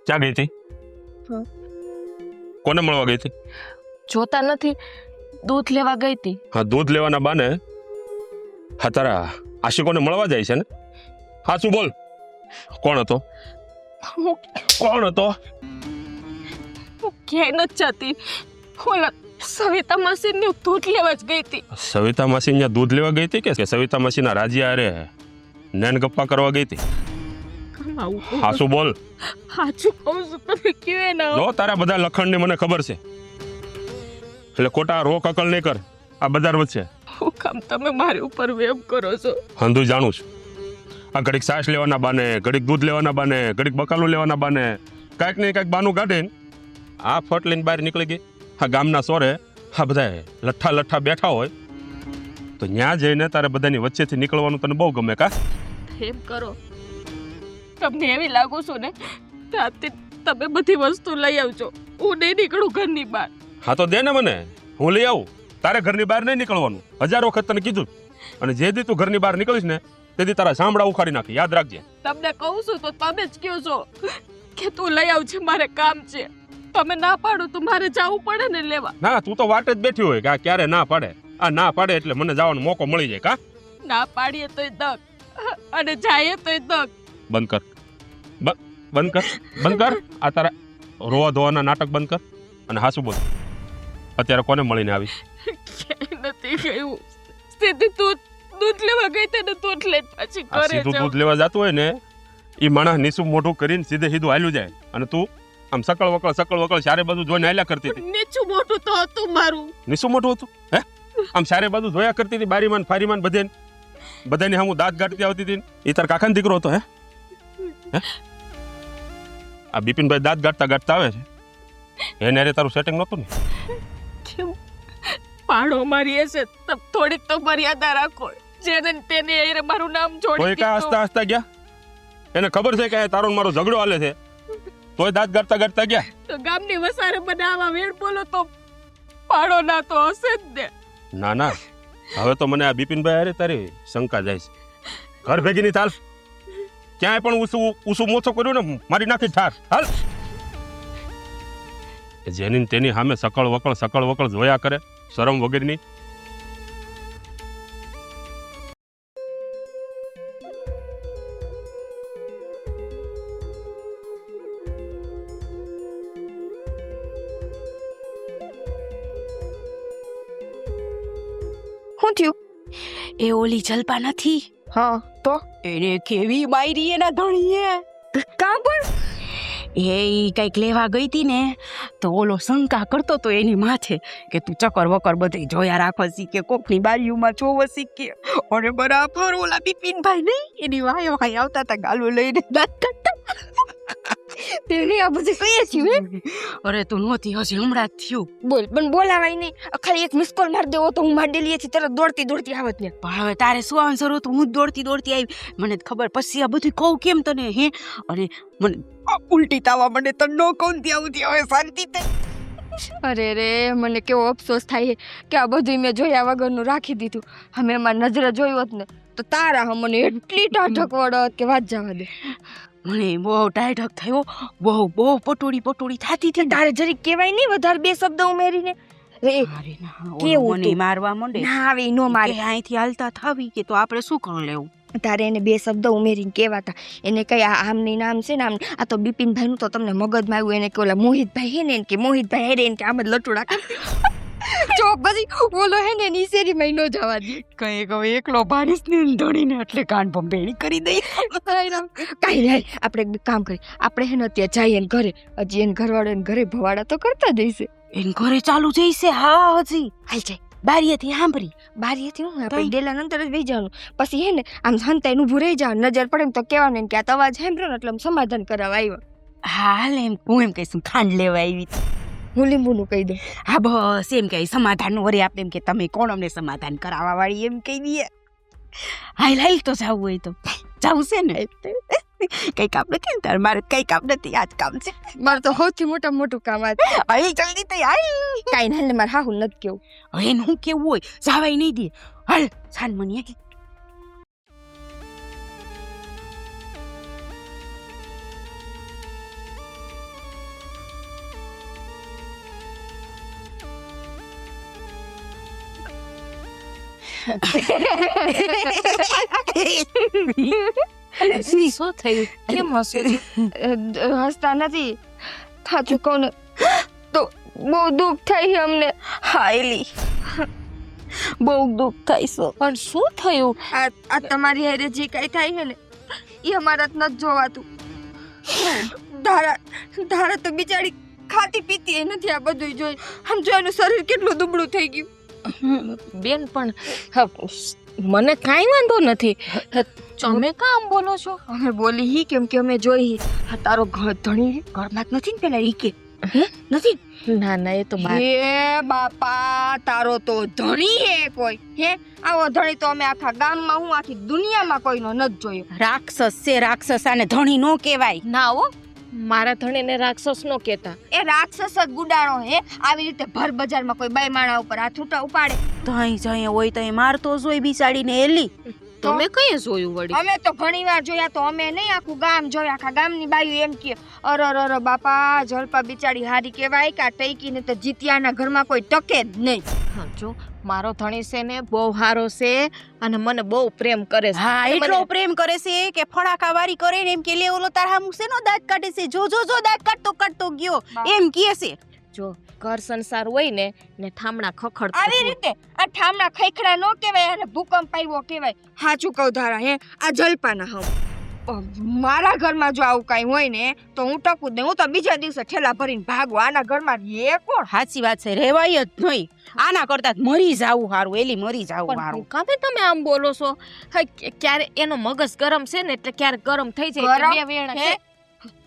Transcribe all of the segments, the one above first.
ક્યાં ગઈ હતી? હા. કોને મળવા ગઈ હતી? જોતા નથી, દૂધ લેવા ગઈ હતી. હા, દૂધ લેવાના બાને હા તારા આશિકોને મળવા જાય છે ને? હા, શું બોલ, કોણ હતો? કોણ હતો? હું ક્યાંય નથી જતી. ઓલા સવિતા માસીને દૂધ લેવા જ ગઈ હતી. સવિતા માસી ત્યાં દૂધ લેવા ગઈ હતી કે સવિતા માસીના રાજીયા અરે નેન ગપ્પા કરવા ગઈ હતી? હા, શું બોલ. સાચું કહું છું, તમે કેવે ના જો તારા બધા લખણની મને ખબર છે, એટલે ખોટા રોક અકલ નહીં કર આ બજાર વચ્ચે. હું કામ તમે મારી ઉપર વેમ કરો છો? હંધું જાણું છું. આ ઘડીક સાસ લેવાના બાને, ઘડીક દૂધ લેવાના બાને, ઘડીક બકાલું લેવાના બાને કાંઈક ને કાંઈક બાનું કાઢીને આ ફટ લઈને બહાર નીકળી ગઈ. આ ગામના સોરે આ બધા લઠ્ઠા લઠ્ઠા બેઠા હોય તો ત્યાં જઈને તારે બધાની વચ્ચેથી નીકળવાનું તને બહુ ગમે કા? એમ કરો, તમને એવી લાગુ છું ને રાતે તમે બધી વસ્તુ લઈ આવજો, હું નહીં નીકળું ઘરની બહાર. હા તો દે ને મને, હું લઈ આવું. તારે ઘરની બહાર નહીં નીકળવાનું, 1000 વખત તને કીધું. અને જે દી તું ઘરની બહાર નીકળીશ ને તેથી તારા સાંભળા ઉખાડી નાખી, યાદ રાખજે. તમને કહું છું તો તમે જ કહો છો કે તું લઈ આવજે, મારે કામ છે. તમે ના પાડો તો મારે જવું પડે ને લેવા. ના, તું તો વાટ જ બેઠી હોય કે આ ક્યારે ના પાડે. આ ના પાડે એટલે મને જવાનો મોકો મળી જાય કા? ના પાડીએ તોય દક અને જાય તોય દક. બંધ કર, બંધ કર, બંધ કર. આ તારા રોવા ધોવાના નાટક બંધ કર. અને હાસુ બોલ, અત્યારે કોને મળીને આવી? ક્યાંય નથી ગયું, સીધી દૂધ લેવા ગઈ તે ને દૂધ લઈને પાછી આ ઘરે સીધું જાઉં. દૂધ લેવા જતું હોય ને એ માણસ નીસું મોઢું કરીને સીધે સીધું હાલ્યું જાય અને તું આમ સકળ વકળ ચારે બાજુ જોઈને હાલ્યા કરતી હતી. નીચું મોટું તો હતું મારું. નીસું મોઢું હતું હે? આમ ચારે બાજુ જોયા કરતી હતી, બારીમાન ફારીમાન બધાની સામું દાંત ગાંઠતી આવતી હતી. એ તાર કાકાનો દીકરો હતો હે? આ બિપિનભાઈ દાંત ગાંઠતા આવે છે એને અરે તારું સેટિંગ નહોતું ને? કેમ પાડો મારી હશે, થોડીક તો મર્યાદા રાખો. જેને તેને એ મારું નામ જોડી કોઈ કા હસતા હસતા ગયા? એને ખબર છે કે તારો ને મારો ઝઘડો હાલે છે તોય દાંત ગાંઠતા ગયા? તો ગામની વસારે બનાવવા વેણ બોલો તો પાડો ના તો હશે જ ને. ના ના, હવે તો મને આ બિપિનભાઈ અરે તારી શંકા જાય છે. ઘર ભેગી ની થાલ, ક્યાંય પણ ઉસું મોછો કર્યું ને મારી નાખી ઠાર હાલ. જેની તેની સામે સકળ વકળ જોયા કરે, શરમ વગેરેની. શું થયું? એ ઓલી જલપા નથી, હા તો એને કેવી માયરી એના ધણીએ. કાં પણ એ કઈક લેવા ગઈ હતી ને તો ઓલો શંકા કરતો તો એની માથે કે તું ચક્કર વકર બધી જોયા રાખો શીખે, કોકની બારીઓમાં જોવો શીખે. અને બરાબર ઓલા બિપિનભાઈ નહીં એની વાય આવતા હતા ગાલું લઈને દાંત કાઢતા. તેને આ બધું કહીએ છીએ. અરે તું નહોતી, હજી હમણાં જ થયું. બોલ પણ બોલાવાય નહીં, ખાલી એક મિસ કોલ મારી દેવો તો હું મારી ડેલીએથી તરત દોડતી આવત ને. પણ હવે તારે શું આન્સર હતું? હું જ દોડતી આવી, મને જ ખબર. પછી આ બધું કહું કેમ તને હે? અને મને ઉલટી તાવા મને તને ન કહું ત્યાં હવે શાંતિ થઈ. અરે રે, મને કેવો અફસોસ થાય કે આ બધું મેં જોયા વગરનું રાખી દીધું. અમે મારી નજરે જોયું હોત ને તો તારા મને એટલી ટાઢક વળત કે વાત જવા દે. મને બહુ ટાઢક થયો, બહુ પટોળી થતી હતી. તારે જરી કહેવાય નહીં વધારે બે શબ્દ ઉમેરીને. રે અરે ના, કેવું મને તું? મારવા માંડે ના આવે ઈ નો મારે. કે અહીંથી હાલતા થાવી કે તો આપણે શું કરી લેવું? તારે એને બે શબ્દ ઉમેરીને કહેવાતા. એને કઈ આમની નામ છે ને આમ, આ તો બિપિનભાઈ નું તો તમને મગજમાં આવ્યું. એને કે ઓલા મોહિતભાઈ હે ને કે મોહિતભાઈ હેરે એને કે આમ જ લટુડા કરતી. ચોક પછી ઓલો હે ને ની શેરીમાં નો જવા દે. કઈ હવે એકલો ભાડીશ ને ધણીને એટલે કાન ભંભેણી કરી દઈ. કાંઈ નહીં, આપણે એક કામ કરી, આપણે હે ને ત્યાં જઈએ ને ઘરે, હજી એને ઘરવાળો એને ઘરે ભવાડા તો કરતા જઈશે. એને ઘરે ચાલુ જઈશે. હા હજી હાલ જાય બારીએથી સાંભળી. બારીએથી હું આપણે ડેલા નંતર જ વહી જવાનું. પછી હે ને આમ હંતાઈને ઊભું રહી જવાનું. નજર પડે ને તો કહેવાનું કે આ તો અવાજ સાંભળ્યો ને એટલે આમ સમાધાન કરાવવા આવ્યો. હાલ એમ હું એમ કહીશું ખાંડ લેવા આવી. હું લીંબુનું કહી દઉં. હા બસ એમ કહી સમાધાન વરે આપણે એમ કે તમે કોણ અમને સમાધાન કરાવવા વાળી એમ કહી દઈએ. હાલ તો જવું હોય તો જવું છે ને. કઈ કામ નથી ને તારે? મારે કઈ કામ નથી, આ જ કામ છે મારે તો સૌથી મોટું કામ આ હાલ જલ્દી તો હાલ. કાંઈ નહીં, મારે હાહુ નથી કેવું. હવે એને હું કેવું હોય જવાય નહીં દે. હાલ છાન મને શું થયું કેમ હસો છો? હસતા નથી, સાચું કહું ને તો બહુ દુઃખ થાય છે અમને. હા એલી બહુ દુઃખ થાય છે. પણ શું થયું? આ તમારી હારે જે કઈ થાય છે ને એ અમારા જ નથી જોવાતું. ધારા તો બિચારી ખાતી પીતી એ નથી આ બધું જોઈ. આમ જો એનું શરીર કેટલું દુબળું થઈ ગયું. બેન પણ મને કાંઈ વાંધો નથી. તમે કામ બોલો છો? અમે બોલી હી કેમ કે અમે જોઈ આ તારો ધણી ઘરમાં જ નથી ને પેલા ઈ કે નથી. ના ના એ તો હે બાપા, તારો તો ધણી હે કોઈ હે? આવો ધણી તો અમે આખા ગામમાં હું આખી દુનિયામાં કોઈનો નથી જોયો. રાક્ષસ છે રાક્ષસ, આને ધણી નો કહેવાય. ના હો, મારા ધણીને રાક્ષસ નો કહેતા. એ રાક્ષસ જ ગુડાણો હે. આવી રીતે ભર બજારમાં કોઈ બાઈ માણા ઉપર હાથ ઉપાડે. ધઈ જઈ હોય તો મારતો જોઈ બિચારીને એલી. તમે કઈ જોયું વળી? અમે તો ઘણી વાર જોયા, તો અમે નહીં આખું ગામ જોયા. આખા ગામની બાઈઓ એમ કે અર બાપા જલપા બિચારી હારી કહેવાય કે આ ટૈકીને તો જીતિયાના ઘરમાં કોઈ ટકે જ નહીં. હા જો, મારો ધણી છે ને બહુ હારો છે અને મને બહુ પ્રેમ કરે છે. હા એટલો પ્રેમ કરે છે કે ફડાકા વારી કરે ને એમ કે લે ઓલો તાર હામું છે નો દાંત કાઢે છે, જો જો જો દાંત કાઢતો ગયો એમ કહે છે. જો ઘર સંસાર હોય ને ઠામણા ખખડ આવી રીતે આ ઠામણા ખૈખડા નો કહેવાય અને ભૂકંપ આવ્યો કહેવાય. સાચું કહું ધારા હે આ જલપાના હમ મારા ઘરમાં જો આવું કઈ હોય ને તો હું ટકું દે. હું તો બીજા દિવસે ઠેલા ભરીને ભાગું. આના ઘરમાં એ કોણ? સાચી વાત છે, રેવાય જ નહીં. આના કરતા મરી જાવું હારું, એલી મરી જાવું પણ હારું. કામે તમે આમ બોલો છો? ક્યારે એનો મગજ ગરમ છે ને એટલે ક્યારે ગરમ થઈ જાય ગરમ? બે વેણા હે?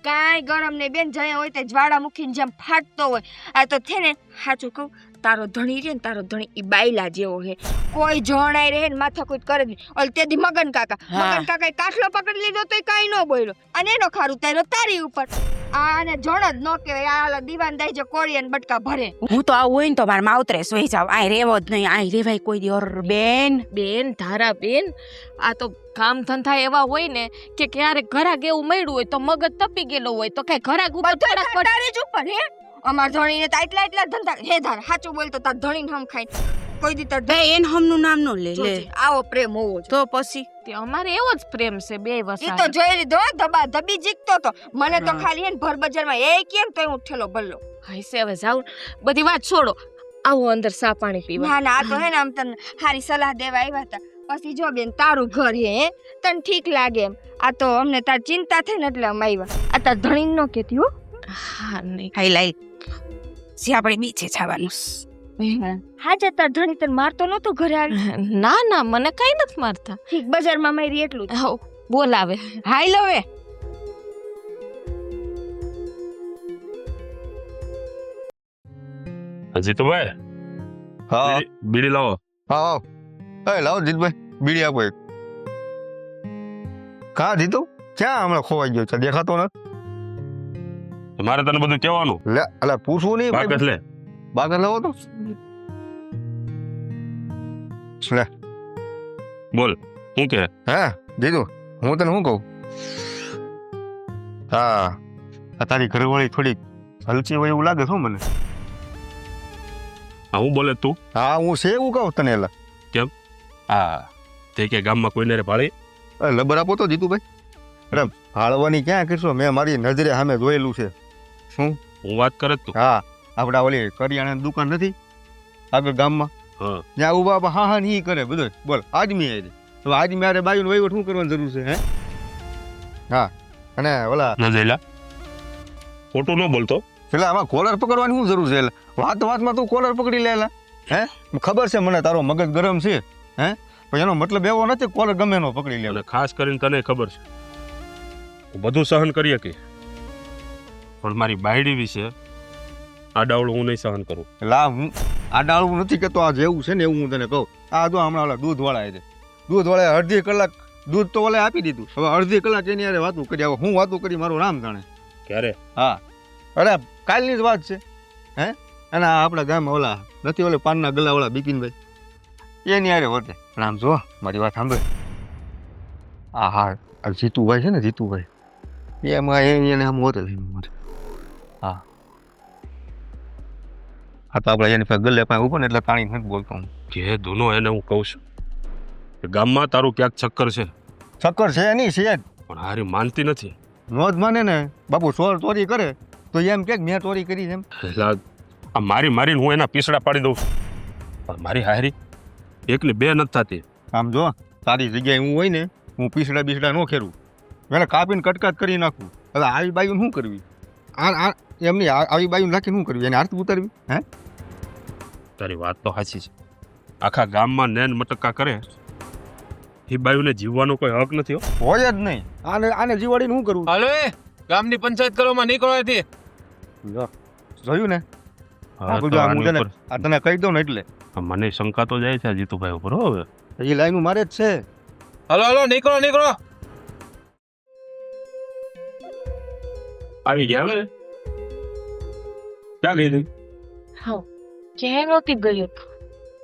કાંઈ ગરમ ને બેન, જયા હોય તે જ્વાળામુખીની જેમ ફાટતો હોય. આ તો છે ને સાચું કહું, તારો ધણી રે ને તારો ધણી ઈ બાયલા જેવો હે. કોઈ જણાય રહે ને માથાકૂટ કરે નહીં. ઓલ તેદી મગન કાકાએ કાઠલો પકડી લીધો તોય કાંઈ ન બોલ્યો અને એનો ખારું તાર્યો તારી ઉપર. આને જણ જ ન કહેવાય. આ દીવાન દાઈ જે કોળી અને બટકા ભરે. હું તો આવું હોય ને તો મારા માવતરે સોઈ જાવ. આ રેવો જ નહીં, આ રેવાય કોઈ દી. ઓર બેન ધારા બેન, આ તો કામ ધંધા એવા હોય ને કે ક્યારેક ઘરાક એવું મળ્યું હોય તો મગજ તપી ગયેલો હોય તો કઈ ઘરાક ઉપર થોડાક પડ- તારી જ ઉપર હે. અમાર ધણીને તો એટલા ધંધા હે. ધાર સાચું બોલ તો તાર ધણીને હમ ખાઈ કોઈ દી તાર બે એન હમનું નામ નો લે લે. જોજે, આવો પ્રેમ હોવો જોઈએ. તો પછી તે અમારે એવો જ પ્રેમ છે બે ઈ તો વસાય. જોઈ લીધો હો, ધબા ધબી જીકતો તો. મને તો હા. ખાલી હે ને ભર બજારમાં એ કેમ તો હું ઠેલો ભલ્લો. હાઈસે હવે જાવ, બધી વાત છોડો, આવો અંદર સા પાણી પીવા. ના ના, આ તો હે ને આમ તને સારી સલાહ દેવા આવ્યા હતા. પછી જો બેન તારું ઘર હે તને ઠીક લાગે એમ. આ તો અમને તાર ચિંતા થઈ ને એટલે અમે આવ્યા. આ તાર ધણી નો કેતી હો. હા નહીં હાઈ લાઈ જે આપણે બીચે જવાનું. હા જે તાર ધણી તને મારતો નતો ઘરે આવી. ના ના મને કઈ નથી મારતા. ઠીક બજારમાં મારી એટલું જ. હાવ, બોલાવે. હાઈ લવે જીતુભાઈ, હા બીડી લાવો. હા એ લાવો જીતભાઈ બીડી આપો એક. કા જીતુ ક્યાં હમણાં ખોવાઈ ગયો છે, દેખાતો નથી. મારે તને બધું કહેવાનું. લે અલા પૂછવું નહીં બાકસ ભાઈ. લે. બાગર લાવો તો લે. બોલ શું કે? હે જીતુ હું તને શું કહું, હા આ તારી ઘરવાળી થોડીક હલકી હોય એવું લાગે છે હો મને. હા હું બોલે તું? હા હું છે એવું કહું તને એલા. હા તે કે ગામમાં કોઈને રે ભાળી? લબર આપો તો જીતુભાઈ. અરે હાળવાની ક્યાં કરશો, મેં મારી નજરે સામે જોયેલું છે. શું હું વાત કરે તું? હા આપડા ઓલી કરિયાણાની દુકાન નથી આગળ ગામમાં, હા ત્યાં ઉભા ઉભા હા હા ની કરે બધું. બોલ આદમી આવી તો આદમી આરે બાયું વહીવટ શું કરવાની જરૂર છે હે? હા અને ઓલા ના જઈલા ખોટું ન બોલતો. પેલા આમાં કોલર પકડવાની શું જરૂર છે? એટલે વાતમાં તું કોલર પકડી લેલા હે? ખબર છે મને તારો મગજ ગરમ છે હે, પણ એનો મતલબ એવો નથી કોલર ગમે એનો પકડી લે. અને ખાસ કરીને તને ખબર છે હું બધું સહન કરી શકી, પણ મારી બાયડી વિશે આ ડાવડું હું નહીં સહન કરું. એટલે હું આ ડાળું નથી કહેતો, આ જેવું છે ને એવું હું તને કહું. આ જો હમણાં ઓલા દૂધવાળા છે, દૂધવાળાએ અડધી કલાક દૂધ તો ઓલે આપી દીધું, હવે અડધી કલાક એની યારે વાતું કરી. હવે હું વાતું કરી મારું રામ જાણે. ક્યારે? હા અરે કાલની જ વાત છે હે. અને આપણા ગામમાં ઓલા નથી ઓલે પાનના ગલા વાળા બિપિનભાઈ એની યારે વર્તે. પણ આમ જો મારી વાત સાંભળે. હા હા આ જીતુભાઈ છે ને જીતુભાઈ એમાં એને આમ હોતે હા હા તો આપણે એની પાસે ગલે પાસે ઉપર ને એટલે તાણી નથી બોલતો હું. કે દુનો એને હું કહું છું કે ગામમાં તારું ક્યાંક ચક્કર છે, ચક્કર છે નહીં છે જ. પણ હારી માનતી નથી. નો જ માને ને બાપુ, ચોર ચોરી કરે તો એમ કે મેં ચોરી કરી છે એમ. એટલે આ મારીને હું એના પીસડા પાડી દઉં છું, પણ મારી હારી એકની બે નથી થતી. આમ જો, તારી જગ્યાએ હું હોય ને, હું પીસડા બીસડા ન ખેરું, એને કાપીને કટકાટ કરી નાખું. હવે આવી બાયું શું કરવી? આ એમની આવી બાયું નાખીને શું કરવી? એને આરતી ઉતારવી? હે, તારી વાત તો સાચી છે. આખા ગામમાં નેન મટકા કરે એ બાયુને જીવવાનો કોઈ હક નથી હો. હોય જ નહીં. આને જીવાડીને શું કરવું? હાલો એ ગામની પંચાયત કરવામાં નીકળવાથી જો, જોયું ને? હા, આ તો બધું આ આની હું તને ઉપર આ તને કહી દઉં ને એટલે મને શંકા તો જાય છે આ જીતુભાઈ ઉપર હો. હવે એ લાઈન મારે જ છે. હાલો હાલો નીકળો આવી ગયા હવે. ક્યાં ગઈ હતી? હા ક્યાંય નહોતી ગઈ,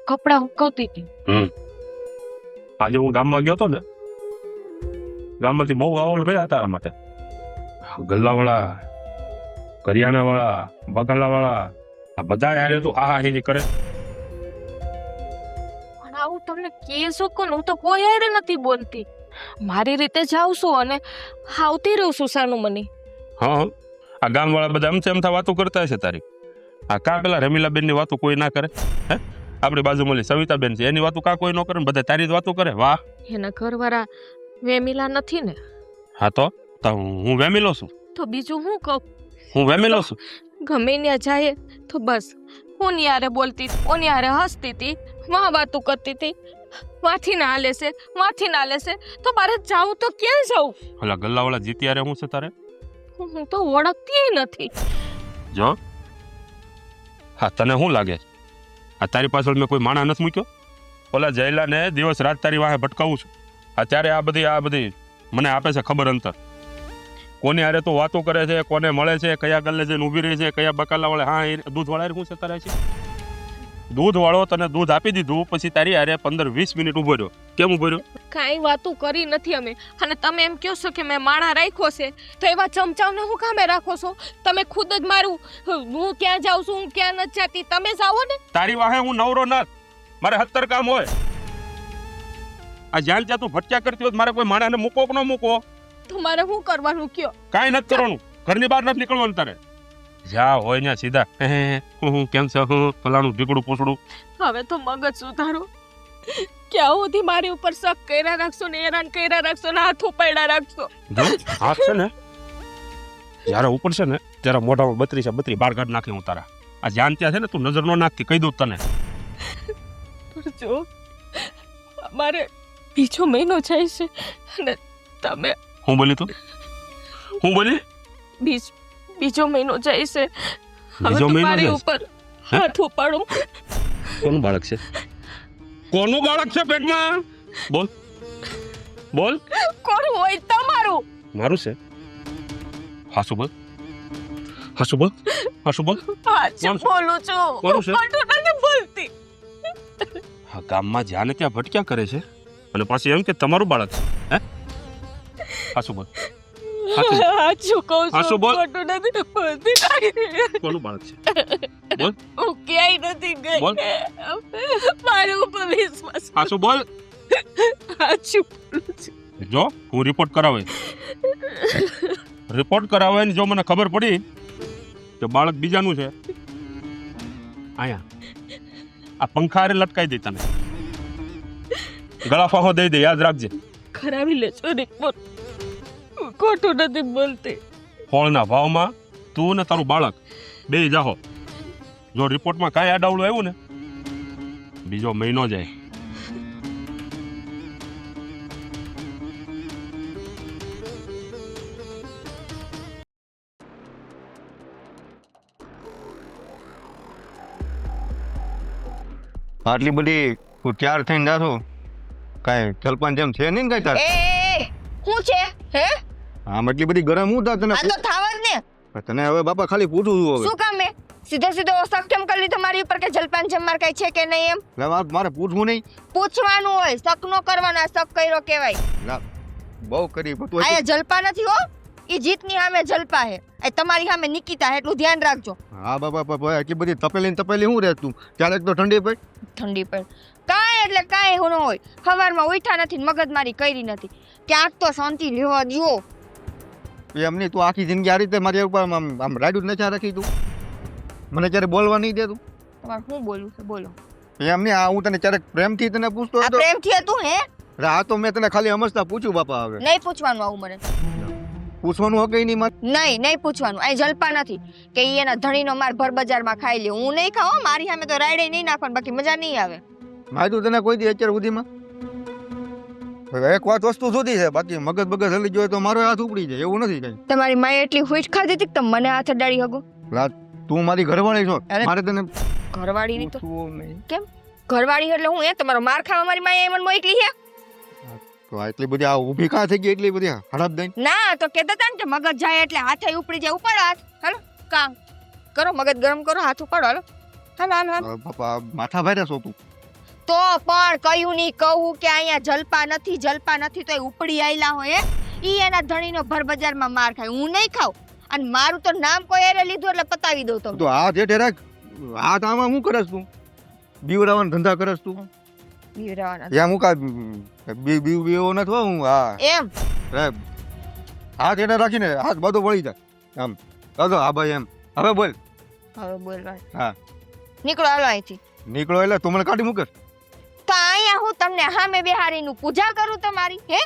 કપડાં હુકવતી હતી. આજે હું ગામમાં ગયો હતો ને, ગામમાંથી બહુ આવડ ગયા હતા તારા માટે. ગલ્લાવાળા, કરિયાણાવાળા, બકાલાવાળા, આ બધા યાર તું હા હા કરે. પણ આવું તમને કે શકો ને, હું તો કોઈ હારે નથી બોલતી, મારી રીતે જાઉં છું અને આવતી રહું છું સાનું મને. હા, આ ગામવાળા બધા અમથા વાતો કરતા હશે તારી. આ કા પેલા રમીલાબેનની વાતો કોઈ ના કરે? હે, આપણી બાજુમાં ઓલી સવિતાબેન છે એની વાતો કા કોઈ ન કરે ને બધા તારી જ વાતો કરે? વાહ. એના ઘરવાળા વેમિલા નથી ને, હા તો હું વેમેલો છું. તો બીજું હું કહું? હું વેમેલો છું. ગમે ત્યાં જાય તો બસ હું યારે બોલતી હતી, ઓની યારે હસતી હતી, વાતું કરતી હતી, માથી ના હાલે છે તો મારે જાઉં તો ક્યાં જાઉં? ઓલા ગલ્લાવાળા જીતી યારે હું છે તારે? હું તો ઓળખતી નથી. જો હા, તને શું લાગે આ તારી પાછળ મેં કોઈ માણા નથી મૂક્યો? ઓલા જયલાને દિવસ રાત તારી વાહે ભટકાવું છું. અત્યારે આ બધી મને આપે છે ખબર અંતર. કોને હારે તો વાતો કરે છે, કોને મળે છે, કયા ગલ્લે જઈને ઊભી રહી છે, કયા બકાલા વાળે. હા, એ દૂધવાળા શું છે તારે છે? દૂધવાળો તને દૂધ આપી દીધું પછી તારી હારે 15-20 મિનિટ ઊભો રહ્યો. કેમ ઊભો રહ્યો? કાંઈ વાતું કરી નથી અમે. અને તમે એમ કહો છો કે મેં માણા રાખ્યો છે, તો એવા ચમચાવને હું કામે રાખો છો? તમે ખુદ જ મારું હું ક્યાં જાઉં છું, હું ક્યાં નથી જતી, તમે જાઓ ને. તારી વાહે હું નવરો નથી, મારે 70 કામ હોય. આ જ્યાં ત્યાં તું ભટક્યા કરતી હોય મારે કોઈ માણાને મૂકો કે ન મૂકો? તો મારે શું કરવાનું કયો? કાંઈ નથી કરવાનું, ઘરની બહાર નથી નીકળવાનું તારે. જ્યાં હોય ત્યાં સીધા હું કેમ છે, હું ફલાણું ઢીકડું પૂછડું. હવે તો મગજ સુધારો. ક્યાં સુધી મારી ઉપર શક કર્યા રાખશો ને, હેરાન કર્યા રાખશો ને, હાથ ઉપાડ્યા રાખશો? જો હાથ છે ને જ્યારે ઉપર છે ને ત્યારે મોઢામાં 32 બાર કાઢ નાખી હું તારા. આ જ્યાં ત્યાં છે ને તું નજર નો નાખતી, કહી દઉં તને. જો મારે બીજો મહિનો જાય છે અને તમે હું બોલી તું? હું બોલી? બીજો મહિનો જાય છે. હવે બીજો મહિનો મારી જાય છે? ઉપર હાથ ઉપાડો. કોનું બાળક છે? કોનું બાળક છે પેટમાં? બોલ બોલ. કોણ હોય? તમારું. મારું છે. હાસુ બોલ, હાસુ બોલ, હાસુ બોલ. સાચું બોલું છું, કોનું છે? ખોટું નથી બોલતી. હા, ગામમાં જ્યાં ને ત્યાં ભટક્યા કરે છે અને પાછી એમ કે તમારું બાળક છે. હે, હાસુ બોલ. સાચું કહું હાચું છું, બોલ. ખોટું નથી બોલતી. કોનું બાળક છે? બોલ. હું ક્યાંય નથી ગઈ. બોલ. મારા ઉપર વિશ્વાસ. હાસુ બોલ. સાચું બોલું છું. જો હું રિપોર્ટ કરાવે ને જો મને ખબર પડી કે બાળક બીજાનું છે, આયા આ પંખારે લટકાઈ દે તને, ગળા ફાંફો દઈ દે, યાદ રાખજે. કરાવી લેજો રિપોર્ટ, હું ખોટું નથી બોલતી. ફોળના ભાવમાં તું ને તારું બાળક બે જાહો. જો રિપોર્ટમાં કાંઈ આડાવડું આવ્યું ને, બીજો મહિનો જાય. આટલી બધી તું તૈયાર થઈને જાશો, કાંઈ જલપાન જેમ છે નહીં ને કાંઈ તાર? શું છે? હે, આમ એટલી બધી ગરમ હું તાર તને આ તો થાવ જ ને. તને હવે બાપા ખાલી પૂછું છું હવે. શું કામ હે? સીધો શક કેમ કરી લીધો મારી ઉપર કે જલપાન જમવાર કઈ છે કે નહીં એમ? લે મારે પૂછવું નહીં. પૂછવાનું હોય, શક નો કરવાનો. આ શક કર્યો કહેવાય. લા, બહુ કરી પણ તું આ જલપા નથી હો, ઈ જીતની સામે જલપા હે, એ તમારી સામે નિકિતા હે, એટલું ધ્યાન રાખજો. હા બાપા એટલી બધી તપેલી હું રહે તું? ક્યારેક તો ઠંડી પડી. ઠંડી પર કાંઈ એટલે કાંઈ ન હોય. સવારમાં ઉઠ્યા નથી ને મગજમારી કરી નથી. ક્યાંક તો શાંતિ લેવા દ્યો. એમની તું આખી જિંદગી આ રીતે મારી ઉપર આમ રાડ્યું જ નથી રાખી તું. મને ક્યારે બોલવા નહીં દે તું. તમારે શું બોલવું છે બોલો. એમની આ હું તને ક્યારેક પ્રેમથી તને પૂછતો આ હતો. પ્રેમથી હતું હે? આ તો મેં તને ખાલી સમજતા પૂછ્યું બાપા. હવે નહીં પૂછવાનું આવું મને. પૂછવાનું હકે નહીં મારે. નહીં પૂછવાનું. અહીં જલપા નથી કે ઈ એના ધણીનો માર ભર બજારમાં ખાઈ લે. હું નહીં ખાઉં. મારી સામે તો રાયડે નહીં નાખવાનું, બાકી મજા નહીં આવે. મારે તું તને કોઈ દી અત્યાર સુધીમાં હવે એક વાત વસ્તુ સુધી છે, બાકી મગજ બગજ હલી ગયો તો મારો હાથ ઉપડી જાય એવું નથી કઈ. તમારી માએ એટલી હુઈટ ખાધી હતી કે તમે મને હાથ અડાડી હગો. તું મારી ઘરવાળી છો. અરે, મારે તને ઘરવાળી ની તો પૂછવું નહીં. ઘરવાળી એટલે હું તમારો માર ખાવા મારી માએ મને મોકલી છે. તો આ એટલી બધી આ ઊભી કાં થઈ ગઈ એટલી બધી હડપ દઈ. ના તો કહેતા હતા ને કે મગજ જાય એટલે હાથે ઉપડી જાય. ઉપાડો હાથ. હાલો કામ કરો, મગજ ગરમ કરો, હાથ ઉપાડો. હાલો હાલો હાલો હાલો. બાપા માથા ભારે છો તું. તો પણ કયું નહીં કહું કે અહીંયા જલપા નથી તો ઉપડી આયલા હોય. ઈ એના ધણીનો ભર બજારમાં માર ખાય. હું નહીં ખાઉં. અને મારું તો નામ કોઈ એરે લીધું એટલે પતાવી દઉં તમને. તો આ જેઠે રાખ. આ આમાં શું કરસ તું? બીવરાવાના ધંધા કરસ તું? બીવરાવાના. યા હું કા બીવો નથી હો હું. હા એમ હાથ એને રાખીને હાથ બધો વળી જાય આમ. હા ભાઈ એમ. હવે બોલ. હવે બોલવા. હા નીકળો હાલો અહીંથી. નીકળો એટલે તું મને કાઢી મૂકે. તો અહીંયા હું તમને સામે બેહારીનું પૂજા કરું તમારી હે?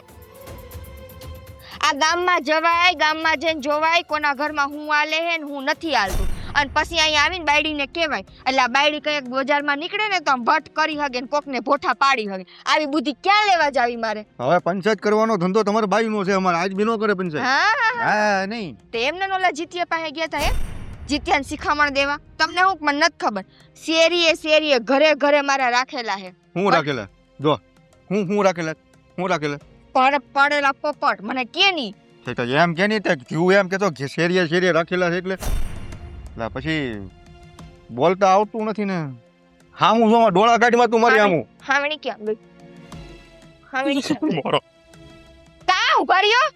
આ ગામમાં જવાય, ગામમાં જઈને જોવાય કોના ઘરમાં હું હાલે હે ને હું નથી હાલતું. અને પછી અહીંયા આવીને બાયડીને કહેવાય. એટલે આ બાયડી કંઈક બજારમાં નીકળે ને તો આમ ભટ્ટ કરી હગે ને કોકને ભોઠા પાડી હગે. આવી બુદ્ધિ ક્યાં લેવા જાવી મારે? હવે પંચાયત કરવાનો ધંધો તમારા બાઈનો છે. અમારે આજ બી નો કરે પંચાયત. હા હા નહીં તે એમને ઓલા જીતિયા પાસે ગયા હતા હે? જીત્યાને શિખામણ દેવા. તમને હું મને નથી ખબર. શેરીએ ઘરે મારા રાખેલા હે. હું રાખેલા જો હું રાખેલા પડેલા પોપટ મને કે નહીં. એમ કે નહીં થયું એમ કેતો શેરીએ રાખેલા છે એટલે પછી બોલતા આવતું નથી ને. હા હું જો ડોળા કાઢીમાં તું મારી આમ. હાવણી ક્યાં ગઈ? હાવણી ક્યાં ગઈ? મોરો કા ઉભા રહ્યો?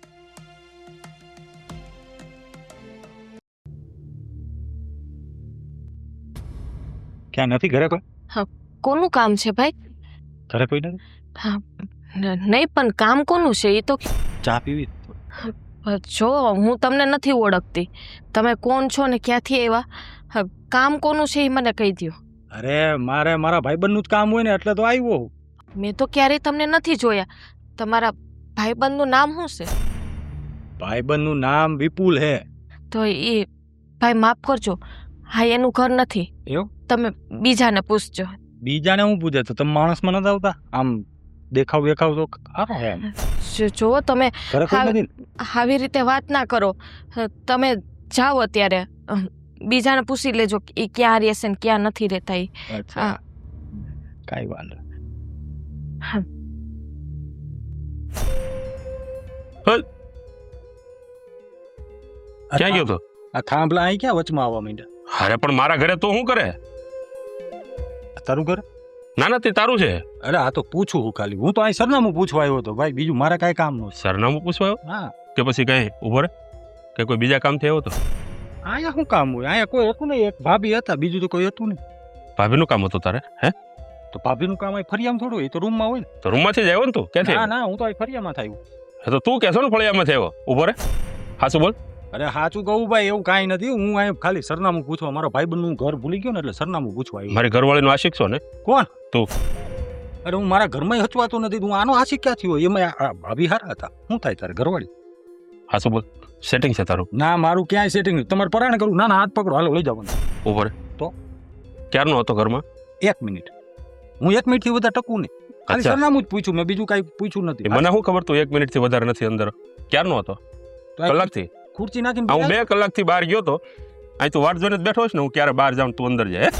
ક્યાં નથી ઘરે કોઈ? કોનું કામ છે ભાઈ? ઘરે કોઈ નથી. નહીં પણ કામ કોનું છે એ તો ચા પીવી? જો હું તમને નથી ઓળખતી. તમે કોણ છો ને ક્યાંથી આવ્યા? કામ કોનું છે એ મને કહી દો. અરે મારે મારા ભાઈબંધનું જ કામ હોય ને એટલે તો આવ્યો. મેં તો ક્યારેય તમને નથી જોયા. તમારા ભાઈબંધનું નામ શું છે? ભાઈબંધનું નામ વિપુલ હે. તો એ ભાઈ માફ કરજો, હા એનું ઘર નથી. એવું? તમે બીજાને પૂછજો. બીજાને હું પૂછે તો તમે માણસમાં નથી આવતા? આમ દેખાવ તો સારો હે એમ. જુઓ તમે ઘરે કોઈ નથી? આવી રીતે વાત ના કરો. તમે જાઓ અત્યારે, બીજાને પૂછી લેજો કે એ ક્યાં રહેશે ને ક્યાં નથી રહેતા. અચ્છા કાંઈ વાંધો. ક્યાં ગયો તો? આ થાંભલા અહીં ક્યાં વચમાં આવવા માંડ્યા? અરે પણ મારા ઘરે તો શું કરે? તારું ઘર? ના તે તારું છે. અરે આ તો પૂછું હું ખાલી. હું તો અહીં સરનામું પૂછવા આવ્યો હતો ભાઈ, બીજું મારે કાંઈ કામ નહોતું. સરનામું પૂછવા આવ્યો હા કે પછી કઈ ઉભો રે કે કોઈ બીજા કામથી આવ્યો તો? અહીંયા શું કામ હોય? અહીંયા કોઈ હતું નહીં, એક ભાભી હતા, બીજું તો કોઈ હતું નહીં. ભાભીનું કામ હતું તારે? હે? તો ભાભીનું કામ અહીં ફરિયામાં થોડું, એ તો રૂમમાં હોય ને. તો રૂમમાંથી જ આવ્યો ને તું? ક્યાંથી? ના હું તો અહીં ફરિયામાં થયું. તો તું કહેશો ને ફળિયામાંથી આવ્યો? ઉભો રે, હાચું બોલ. અરે સાચું કહું ભાઈ, એવું કાંઈ નથી. હું અહીં ખાલી સરનામું પૂછવા, મારા ભાઈબંધનું ઘર ભૂલી ગયો ને એટલે સરનામું પૂછવા આવ્યો. મારી ઘરવાળીનો આશિક છો ને? કોણ? તું. અરે હું મારા ઘરમાં હચવાતો નથી. હું આનો આશિક ક્યાંથી હોય? એમાં આ ભાભી હારા હતા. શું થાય તારે ઘરવાળી? હાચું બોલ, સેટિંગ છે તારું? ના મારું ક્યાંય સેટિંગ નહીં. તમારે પરાણે કરું? ના હાથ પકડો, હાલો લઈ જવાનું. ઉભો રે. તો ક્યારનો હતો ઘરમાં? 1 મિનિટ. હું 1 મિનિટથી વધારે ટકું નહીં. ખાલી અચ્છા. સરનામું જ પૂછ્યું, મેં બીજું કાંઈ પૂછ્યું નથી. મને શું ખબર તું 1 મિનિટથી વધારે નથી અંદર? ક્યારનો હતો? તો આ કલાકથી? ખુરચી હું નાખીને 2 કલાકથી બહાર ગયો તો. અહીં તું વાટ જોઈને જ બેઠો છે ને, હું ક્યારે બહાર જાઉં તું અંદર જાય?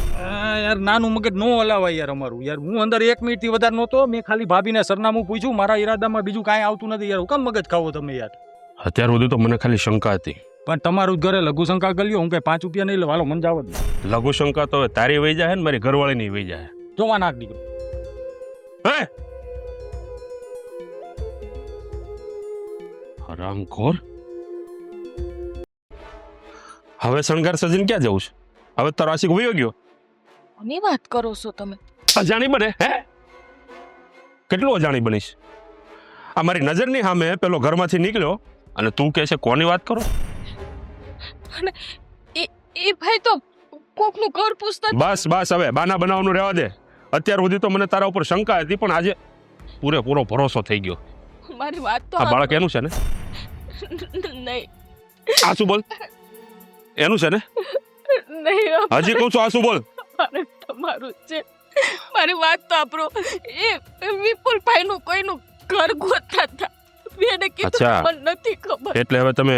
યાર નાનું મગજ નો હલાવાય યાર અમારું. યાર હું અંદર 1 મિનિટથી વધારે નહોતો. મેં ખાલી ભાભીને સરનામું પૂછ્યું. મારા ઈરાદામાં બીજું કાંઈ આવતું નથી યાર. હું કેમ મગજ ખાવો તમે યાર? અત્યાર સુધી તો મને ખાલી શંકા હતી. પણ તમારું ઘરે લઘુ શંકા ગલ્યો. હું કઈ 5 રૂપિયા નહીં લે. હાલો મને જાવ દે. લઘુ શંકા તો હવે તારી વહી જાય ને મારી ઘરવાળીની વહી જાય. જોવા નાખ દીધો. હે હરામખોર. હવે શણગાર સજીને ક્યાં જવું છે? હવે તારો આશિક વયો ગયો. કોની વાત કરો છો તમે? અજાણી બને હે? કેટલું અજાણી બનીશ? આ મારી નજરની સામે પેલો ઘરમાંથી નીકળ્યો અને તું કહે છે કોની વાત કરો? એ ભાઈ તો કોકનું ઘર પૂછતા બસ બસ, હવે બાના બનાવવાનું રહેવા દે. અત્યાર સુધી તો મને તારા ઉપર શંકા હતી, પણ આજે પૂરેપૂરો ભરોસો થઈ ગયો. મારી વાત તો આ બાળક એનું છે ને? નહીં આસુ બોલ, એનું છે ને? નહીં હજી કહું છું, આસુ બોલ. મારે તમારું જ છે. મારી વાત તો આપણો એ વિપુલભાઈ નું કોઈનું ઘર ગોતતા હતા. એને કીધું અચ્છા. મને નથી ખબર. એટલે હવે તમે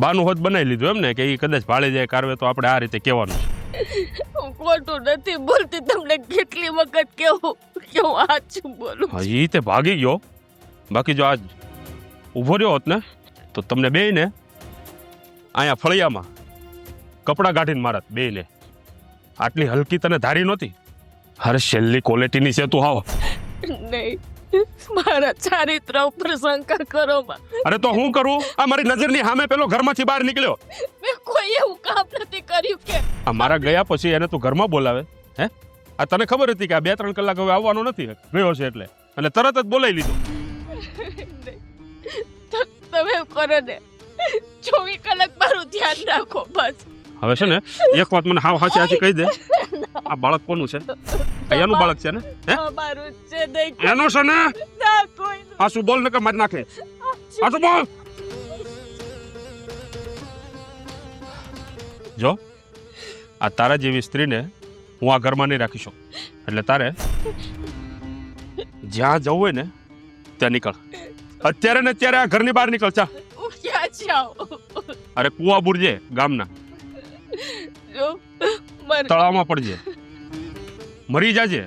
બાનું હોત બનાવી લીધું એમ ને, કે એ કદાચ ભાળી જાય કારવે તો આપણે આ રીતે કહેવાનું છે. હું ખોટું નથી બોલતી. તમને કેટલી વખત કેવું કે હું સાચું બોલું. હા, ઈ તે ભાગી ગયો. બાકી જો આજ ઊભો રહ્યો હોત ને તો તમને બેયને અહીંયા ફળિયામાં કપડાં કાઢીને મારત બેયને. આટલી હલકી તને ધારી નહોતી. અરે છેલ્લી ક્વોલિટીની છે તું. હાવ. નહીં, મારા ચારિત્ર ઉપર શંકા કરો માં. અરે તો હું કરું? આ મારી નજરની સામે પેલો ઘરમાંથી બહાર નીકળ્યો. મેં કોઈ એવું કામ નથી કર્યું કે આ મારા ગયા પછી એને તું ઘરમાં બોલાવે? હે? આ તને ખબર હતી કે આ 2-3 કલાક હવે આવવાનો નથી, ગયો છે એટલે, અને તરત જ બોલાવી લીધો. તમે એમ કરો ને, 24 કલાક મારું ધ્યાન રાખો બસ. હવે છે ને એક વાત મને હાવ હાચી હાચી કહી દે, આ બાળક કોનું છે? આ એનું બાળક છે ને? હે? મારું છે નહીં. એનું છે ને? ના કોઈ આસુ બોલ ને કે મારી નાખે. આસુ બોલ. જો આ તારા જેવી સ્ત્રીને હું આ ઘરમાં નહીં રાખી શકું. એટલે તારે જ્યાં જવું હોય ને ત્યાં નીકળ. અત્યારે ને અત્યારે આ ઘરની બહાર નીકળ. ચા. હું ક્યાં જાઉં? અરે કુવા બુરજે ગામના, જો મારે તળાવમાં પડજે, મરી જાજે,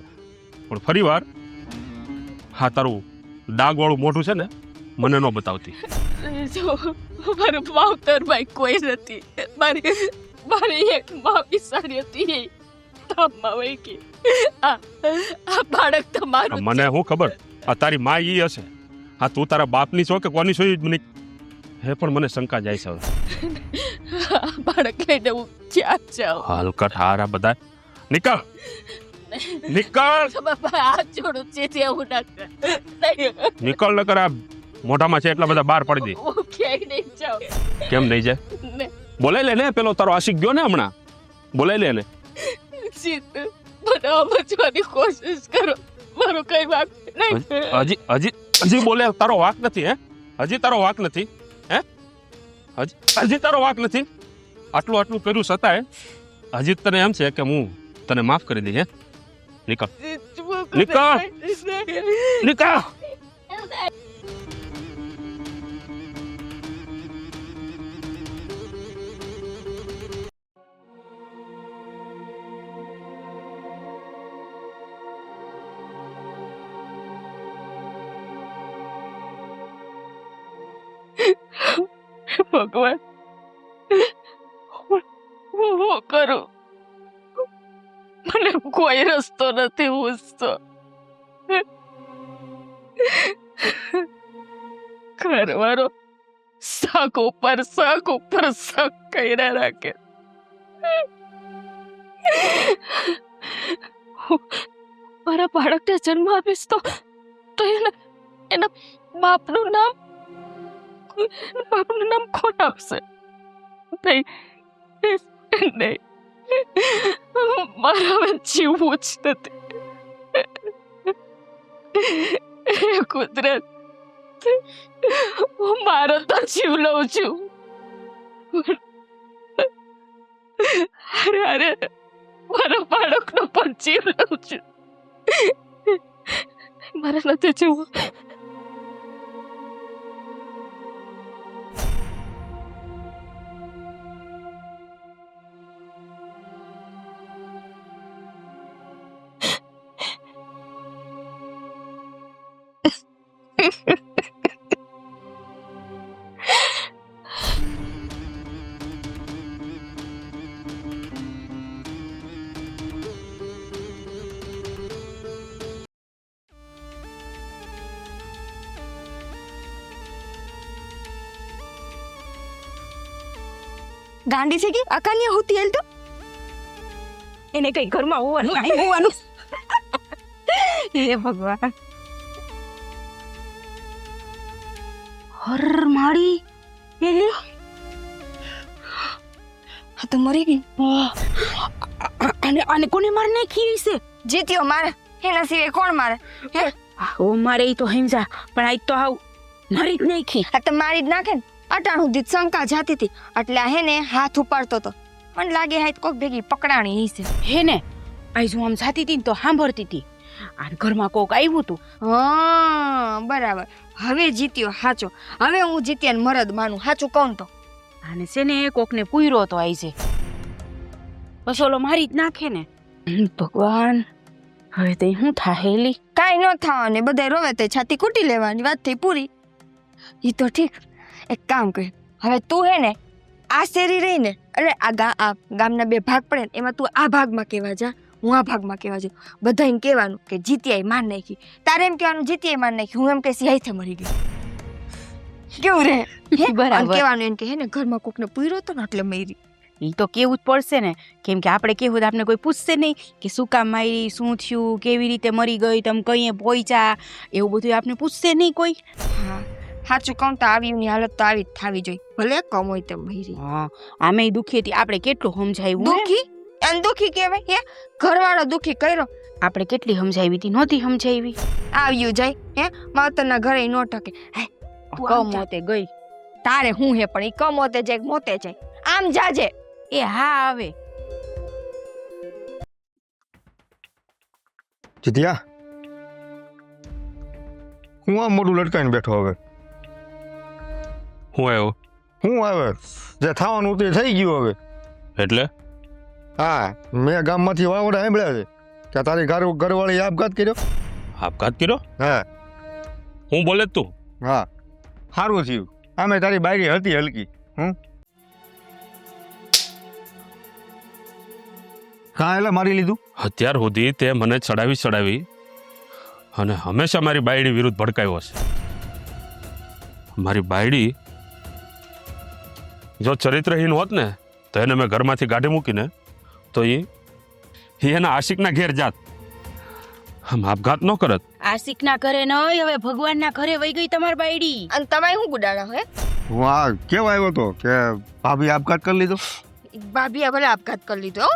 પણ ફરી વાર હા તારું ડાઘવાળું મોઢું છે ને મને ન બતાવતી. જો મારું માવતરભાઈ કોઈ નથી. મારી એક મા બિસારી હતી, એ ધામમાં વહી ગઈ. આ બાળક તમારું મને શું ખબર આ તારી માં ઈ હશે. હા, તું તારા બાપની છો કે કોની છો ઈ જ મને હે, પણ મને શંકા જાય છે હવે. આ બાળક લઈને હું ક્યાં જાઉં? હલકટ હારા બધા નીકળ, નીકળ, બાબા હાથ જોડું છે એવું ના કર. નહીં, નીકળ. ન કર આ મોઢામાં છે એટલા બધા બહાર પડી દે. હું ક્યાંય નહીં જાઉં. કેમ નહીં જાય? ને બોલાઈ લે ને, પેલો તારો આશિક ગયો ને હમણાં, બોલાઈ લે ને. જીત મને સમજવાની કોશિશ કરો. મારો કઈ વાંક નહીં. હજી હજી હજી બોલે તારો વાક નથી? હે, હજી તારો વાક નથી? હે, હજી તારો વાક નથી? આટલું આટલું કર્યું છતાંય હજી તને એમ છે કે હું તને માફ કરી દઈ? હે, નીકળ, નીકળ, નીકળ. ભગવાન, હું કરું? મને કોઈ રસ્તો નથી પૂછતો. ઘરવાળો શાક ઉપર શાક કર્યા રાખે. મારા બાળકને જન્મ આપીશ તો એના બાપનું નામ કોણ આપશે? નહીં, મારા હવે જીવવું જ નથી. કુદરત, હું મારો તો જીવ લઉં છું. અરે મારા બાળકનો પણ જીવ લઉં છું. મારે નથી જીવવું. ગાંડી છે કે અકાન્યા હોતી હાલ તો એને કઈ ઘરમાં હોવાનું, અહીં હોવાનું. હે ભગવાન. હર માળી એલી હા તો મરી ગઈ. અને કોને માર નાખી છે? જીત્યો મારે, એના સિવાય કોણ મારે? ઓ મારે ઈ તો હિંસા, પણ આજ તો આવ મારી જ નાખી. આ તો મારી જ નાખે ને. અટાણ સુધી શંકા જાતી હતી એટલે આ હેને હાથ ઉપાડતો હતો. મને લાગે હાથ કોક ભેગી પકડાણી હશે. હે ને આજ હું આમ જાતી હતી ને તો સાંભળતી હતી અને ઘરમાં કોક આવ્યું હતું. હા બરાબર, હવે જીત્યો હાચો. હવે હું જીત્યાને મરદ માનું, હાચું કહું તો. અને છે ને કોકને પૂર્યો તો આઈ છે, બસ ઓલો મારી જ નાખે ને. ભગવાન, હવે તે હું થાહેલી. કાંઈ ન થવાને, બધા રોવે તો છાતી કૂટી લેવાની, વાત થઈ પૂરી. ઈ તો ઠીક. એક કામ કર, હવે તું હે ને આ શેરી રહી ને એટલે આ ગામના બે ભાગ પડે ને એમાં તું આ ભાગમાં કહેવા જા, હું આ ભાગમાં કહેવા જાઉં. બધાને કહેવાનું કે જીત્યાએ માર નાખી. તારે એમ કહેવાનું જીત્યાએ માર નાખી, હું એમ કહેશી હાથે મરી ગઈ. કેવું રે? બરાબર. કહેવાનું એમ કે હે ને ઘરમાં કોકને પૂર્યો તો ને એટલે મરી. ઈ તો કેવું જ પડશે ને, કેમ કે આપણે કેવું તો આપણે કોઈ પૂછશે નહીં કે શું કામ મારી, શું થયું, કેવી રીતે મરી ગઈ, તમે કઈએ પહોંચ્યા, એવું બધું આપણે પૂછશે નહીં કોઈ. હા સાચું કહું તો આવીની હાલત તો આવી જ થવી જોઈએ, ભલે કમ હોય તેમ મરી. હા, આમે દુખી હતી, આપણે કેટલું સમજાવ્યું. દુખી અને દુખી કહેવાય? હે ઘરવાળો દુખી કર્યો, આપણે કેટલી સમજાવી હતી, નહોતી સમજાવી. આવ્યું જાય હે માવતરના ઘરે નો ટકે. કમોતે ગઈ. તારે હું હે પણ ઈ કમોતે જાય મોતે જાય, આમ જાજે. એ હા આવે. જીત્યા, હું આમ મોઢું લટકાઈને બેઠો. હવે હું આવ્યો હું આવે જે થવાનું હતું એ થઈ ગયું. હવે એટલે હા, મેં ગામમાંથી વાવડા સાંભળ્યા છે કે તારી ઘરવાળી આપઘાત કર્યો. આપઘાત કર્યો? હા હું બોલે તું? હા, સારું થયું. આમે તારી બાયરી હતી હલકી. કાં એટલે મારી લીધું? અત્યાર સુધી તે મને ચડાવી અને હંમેશા મારી બાયડી વિરુદ્ધ ભડકાયો છે. મારી બાયડી જો ચરિત્રહીન હોત ને તો એને મેં ઘરમાંથી કાઢી મૂકીને તો એ એના આશિકના ઘેર જાત, આમ આપઘાત ન કરત. આશિકના ઘરે નહીં, હવે ભગવાનના ઘરે વહી ગઈ તમારી બાયડી. અને તમે શું ગુડાણા હે? હું આ કેવા આવ્યો તો કે ભાભી આપઘાત કરી લીધો. ભાભીએ ભલે આપઘાત કરી લીધો.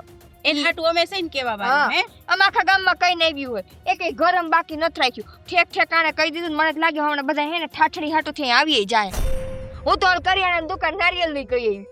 એને હાટું અમે સઈને કેવા હા. બાઈ હે. આમ આખા ગામમાં કઈ નહીં આવ્યું હોય, એકેય ગરમ બાકી નથી રાખ્યું. ઠેકાણે કહી દીધું. મને જ લાગ્યું હમણાં બધા હે ને ઠાઠડી હાટું થી આવી જાય. હું તો હાલ કરિયાણાની દુકાન નારિયેલ ની કહી આવી.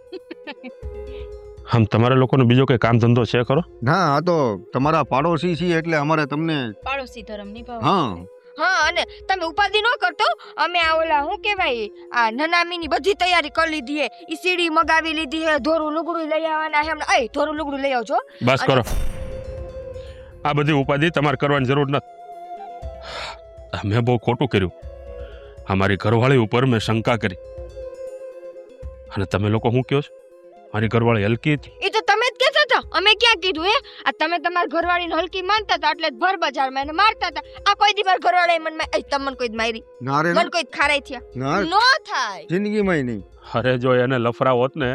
આમ તમારા લોકોનો બીજો કઈ કામ ધંધો છે ખરો? ના, આ તો તમારા પાડોશી છીએ એટલે અમારે તમને. પાડોશી ધર્મ નિભાવ. હા હા, અને તમે ઉપાધિ ન કરતો. અમે આ ઓલા શું કહેવાય આ નનામીની બધી તૈયારી કરી લીધી હે. ઈ સીડી મગાવી લીધી હે, ધોરું લુગડું લઈ આવવાના હે હમણાં. એ ધોરું લુગડું લઈ આવજો. બસ કરો, આ બધી ઉપાધિ તમારે કરવાની જરૂર નથી. મેં બહુ ખોટું કર્યું. અમારી ઘરવાળી ઉપર મેં શંકા કરી અને તમે લોકો શું કહો છો? મારી ઘરવાળી હલકી હતી. એ તો તમે જ કહેતા હતા, અમે ક્યાં કીધું હે? આ તમે તમારી ઘરવાળીને હલકી માનતા હતા એટલે જ ભર બજારમાં એને મારતા હતા. આ કોઈ દી મારી ઘરવાળાએ મને તમને કોઈ મારી, ના રે મને કોઈ ખારાઈ થયા ના, નો થાય. જિંદગીમાં નહીં. અરે જો એને લફરા હોત ને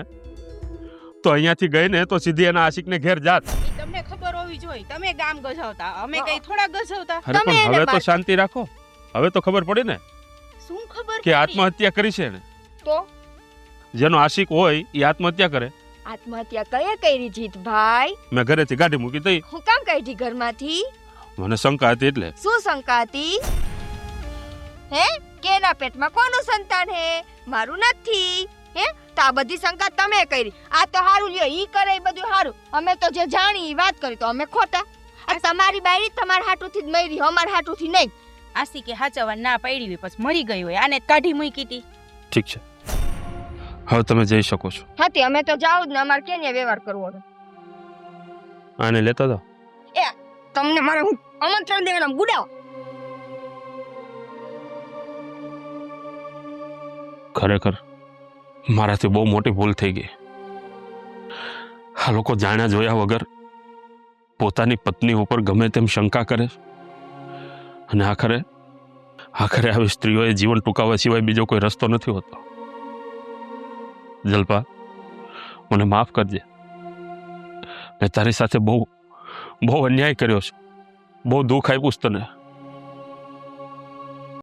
તો અહીંયાથી ગઈ ને તો સીધી એના આશિકને ઘેર જાત. ઈ તમને ખબર હોવી જોઈએ, તમે ગામ ગજાવતા, અમે કઈ થોડા ગજાવતા. અરે તમે પણ એને હવે તો બાદ- શાંતિ રાખો. હવે તો ખબર પડી ને શું ખબર કે પડી? આત્મહત્યા કરી છે ને. તો જેનો આશિક હોય એ આત્મહત્યા કરે. આત્મહત્યા કયા કરી જીતભાઈ? મેં ઘરેથી ગાડી મૂકી દઈ. હું કામ કાઢી ઘરમાંથી? મને શંકા હતી એટલે. શું શંકા હતી? હે કેના પેટમાં કોનું સંતાન હે? મારું નથી. હે તો આ બધી શંકા તમે કરી. આ તો હારું લ્યો, ઈ કરે ઈ બધું હારું. અમે તો જે જાણી ઈ વાત કરી તો અમે ખોટા. આ તમારી બાયરી તમારા હાટુથી જ મરી, અમારા હાટુથી નહીં. આશી કે હાચવા ના પડી હોય પછી મરી ગઈ હોય, આને જ કાઢી મૂકી હતી. ઠીક છે, હવે તમે જઈ શકો છો. હાથી અમે તો જાવ જ ને, અમારે કેને વ્યવહાર કરવો છે? આને લેતા જાઓ. તમને મારે હું આમંત્રણ દેવાના ગુડાવ. ખરેખર મારાથી બહુ મોટી ભૂલ થઈ ગઈ. આ લોકો જાણ્યા જોયા વગર પોતાની પત્ની ઉપર ગમે તેમ શંકા કરે અને આખરે આવી સ્ત્રીઓએ જીવન ટૂંકાવવા સિવાય બીજો કોઈ રસ્તો નથી હોતો. જલ્પા, મને માફ કરજે. મેં તારી સાથે બહુ અન્યાય કર્યો છે, બહુ દુઃખ આપ્યું છે તને.